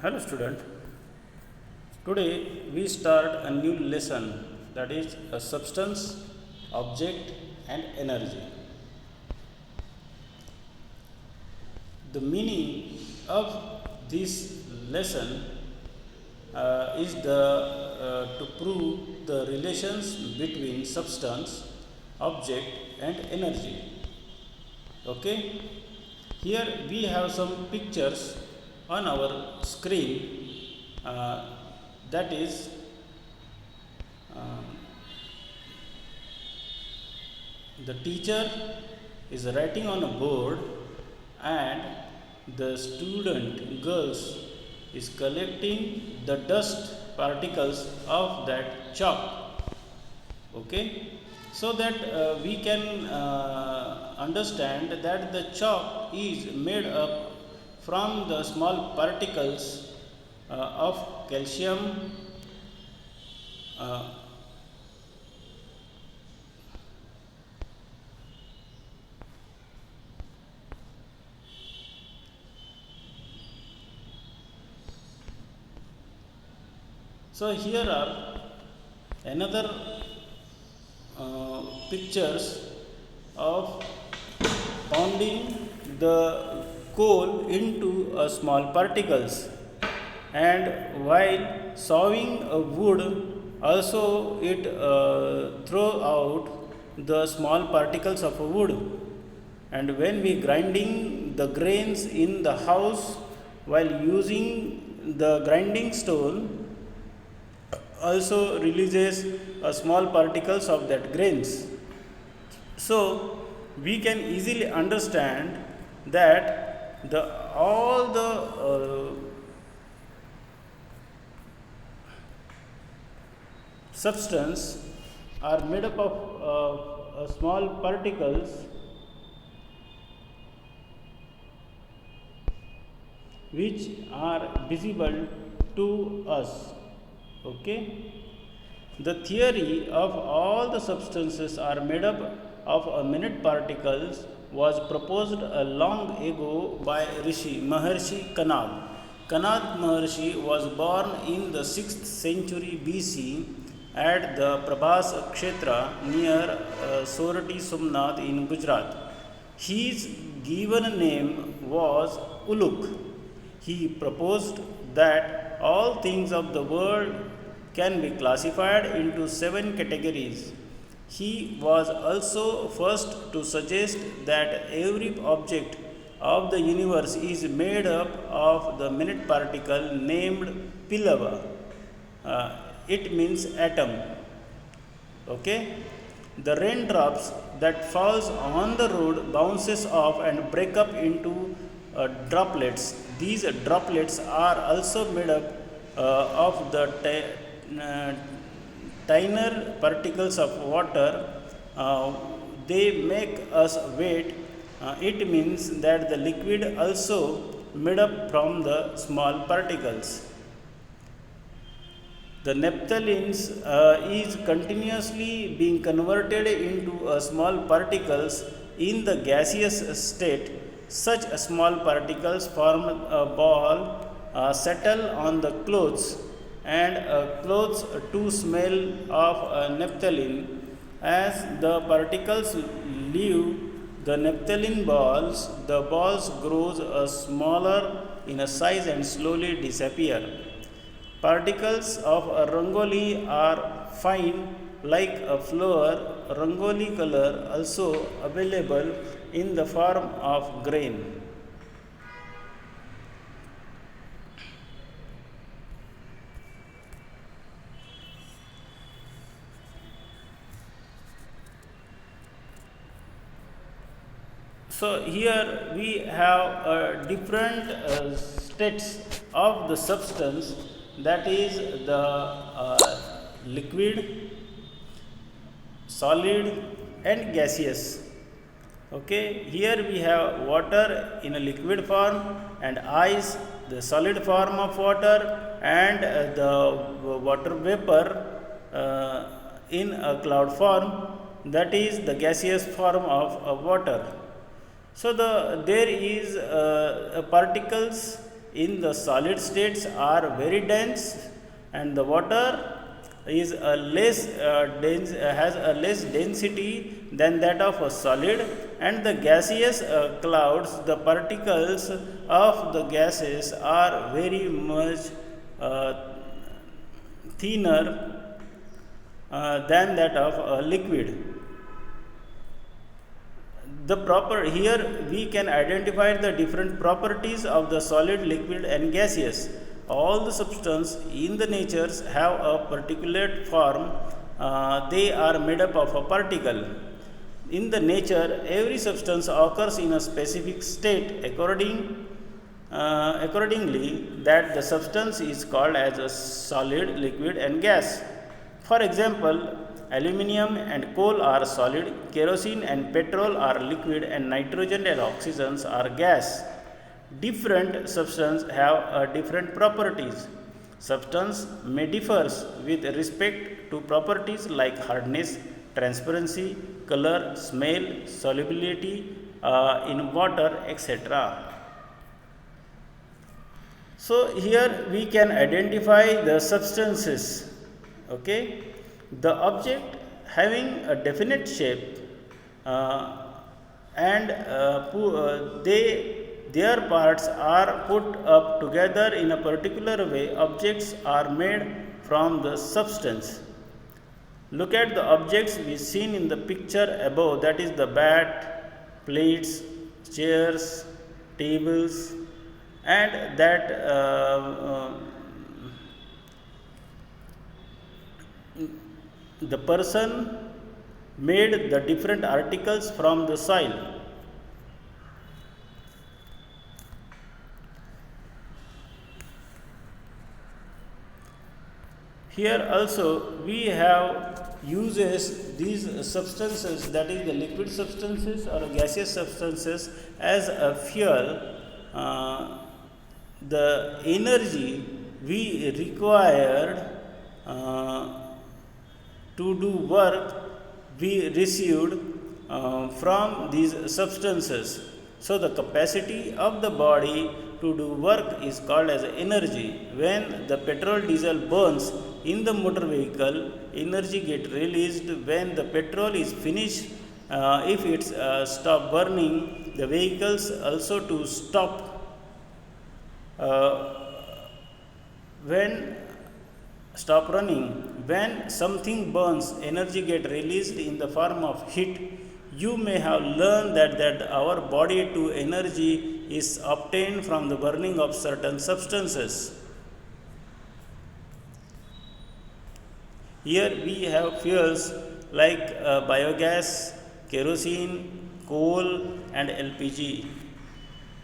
Hello student. Today we start a new lesson, that is a substance, object and energy. The meaning of this lesson is to prove the relations between substance, object and energy. Okay? Here we have some pictures on our screen, uh, that is uh, the teacher is writing on a board and the student girls is collecting the dust particles of that chalk. Okay, so that we can understand that the chalk is made up from the small particles of calcium, uh, so here are another pictures of pounding the coal into small particles, and while sawing a wood also it throw out the small particles of a wood. And when we grinding the grains in the house, while using the grinding stone also releases small particles of that grains. So we can easily understand that the all the substance are made up of small particles which are visible to us. Okay, the theory of all the substances are made up of minute particles was proposed a long ago by Rishi Maharshi Kanad. Kanad Maharshi was born in the 6th century BC at the Prabhas Kshetra near Sorati Somnath in Gujarat. His given name was Uluk. He proposed that all things of the world can be classified into 7 categories. He was also first to suggest that every object of the universe is made up of the minute particle named Pilava. It means atom. Okay, the raindrops that falls on the road bounces off and break up into droplets. These droplets are also made up of the tinier particles of water. They make us wet. It means that the liquid also made up from the small particles. The naphthalines is continuously being converted into small particles in the gaseous state. Such small particles form a ball, settle on the clothes, and clothes to smell of naphthalene. As the particles leave the naphthalene balls, the balls grows smaller in a size and slowly disappear. Particles of a rangoli are fine like a flower. Rangoli color also available in the form of grain. So here we have different states of the substance, that is the liquid, solid and gaseous. Okay, here we have water in a liquid form and ice, the solid form of water, and the water vapor in a cloud form, that is the gaseous form of water. So there is particles in the solid states are very dense, and the water is a less dense, has a less density than that of a solid, and the gaseous clouds, the particles of the gases are very much uh, thinner than that of a liquid. The proper here we can identify the different properties of the solid, liquid and gaseous. All the substance in the natures have a particular form. They are made up of a particle. In the nature, every substance occurs in a specific state. Accordingly, that the substance is called as a solid, liquid and gas. For example, aluminium and coal are solid, kerosene and petrol are liquid, and nitrogen and oxygen are gas. Different substances have different properties. Substance may differ with respect to properties like hardness, transparency, color, smell, solubility in water, etc. So here we can identify the substances. Okay, the object having a definite shape and their parts are put up together in a particular way. Objects are made from the substance. Look at the objects we seen in the picture above, that is the bat, plates, chairs, tables, and that the person made the different articles from the soil. Here also we have uses these substances, that is the liquid substances or gaseous substances, as a fuel. The energy we required to do work we received from these substances. So the capacity of the body to do work is called as energy. When the petrol diesel burns in the motor vehicle, energy get released. When the petrol is finished, if it's stop burning, the vehicles also to stop. When stop running, when something burns, energy get released in the form of heat. You may have learned that our body to energy is obtained from the burning of certain substances. Here we have fuels like biogas, kerosene, coal and LPG.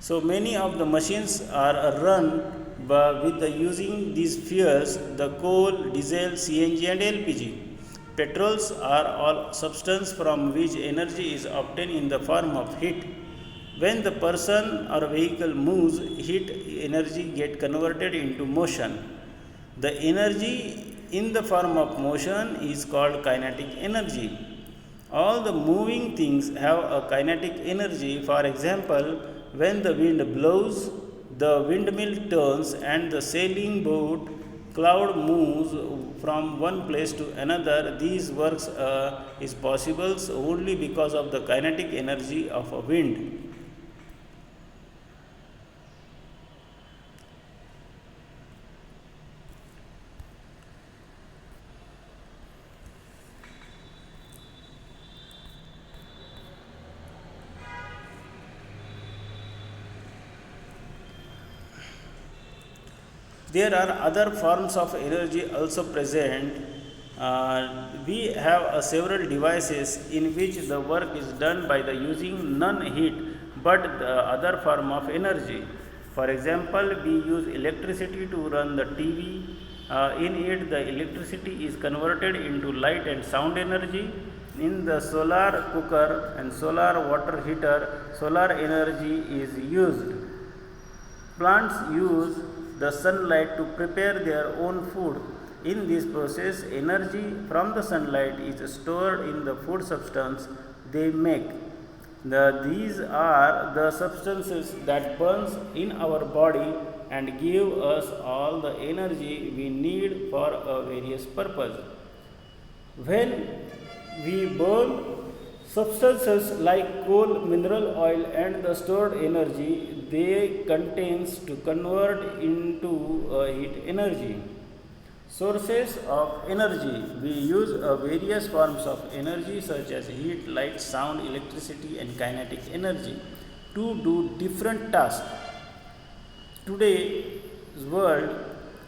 So many of the machines are run with the using these fuels, the coal, diesel, CNG and LPG. Petrols are all substance from which energy is obtained in the form of heat. When the person or vehicle moves, heat energy get converted into motion. The energy in the form of motion is called kinetic energy. All the moving things have a kinetic energy. For example, when the wind blows, the windmill turns and the sailing boat cloud moves from one place to another. These works is possible only because of the kinetic energy of a wind. There are other forms of energy also present. We have several devices in which the work is done by the using non-heat but the other form of energy. For example, we use electricity to run the TV. In it, the electricity is converted into light and sound energy. In the solar cooker and solar water heater, solar energy is used. Plants use the sunlight to prepare their own food. In this process, energy from the sunlight is stored in the food substance they make. These are the substances that burns in our body and give us all the energy we need for a various purpose. When we burn substances like coal, mineral oil and the stored energy they contains to convert into heat energy. Sources of energy. We use various forms of energy such as heat, light, sound, electricity and kinetic energy to do different tasks. Today's world,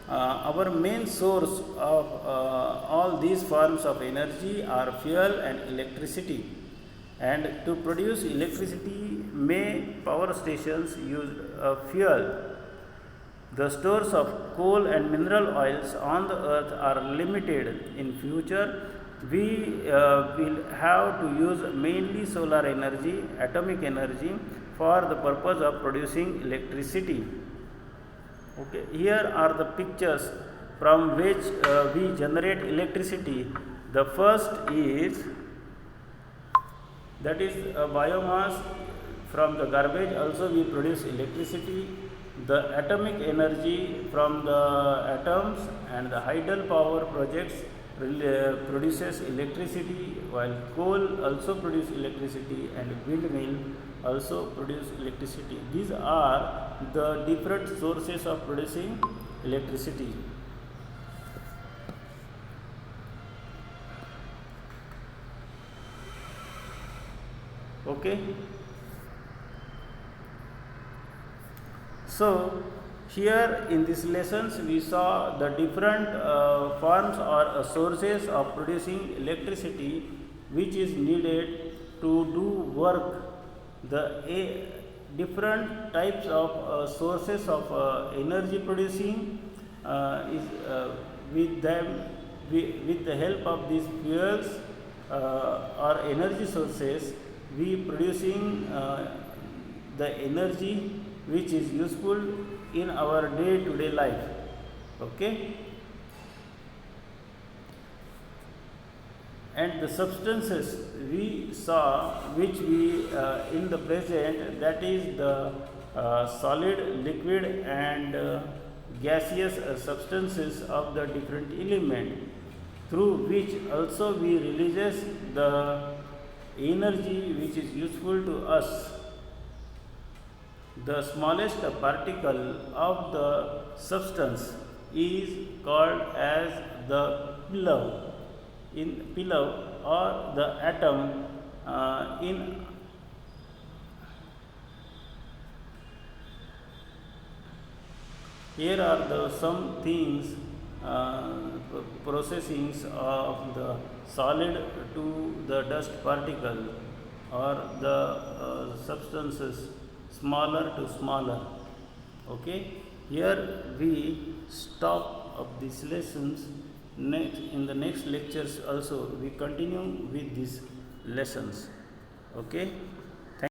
our main source of all these forms of energy are fuel and electricity. And to produce electricity, main power stations use fuel. The stores of coal and mineral oils on the earth are limited. In future, we will have to use mainly solar energy, atomic energy for the purpose of producing electricity. Okay, here are the pictures from which we generate electricity. The first is that is biomass. From the garbage also we produce electricity. The atomic energy from the atoms and the hydel power projects produces electricity, while coal also produce electricity and windmill also produce electricity. These are the different sources of producing electricity. Okay. So, here in these lessons we saw the different forms or sources of producing electricity which is needed to do work. The different types of sources of energy producing is with them with the help of these fuels or energy sources we producing the energy which is useful in our day-to-day life. Okay. And the substances we saw which we in the present, that is the solid, liquid and gaseous substances of the different element through which also we releases the energy which is useful to us. The smallest particle of the substance is called as the pillow or the atom. Here are the some things processings of the solid to the dust particle or the substances smaller to smaller. Okay. Here we stop of these lessons. In the next lectures also we continue with these lessons. Okay.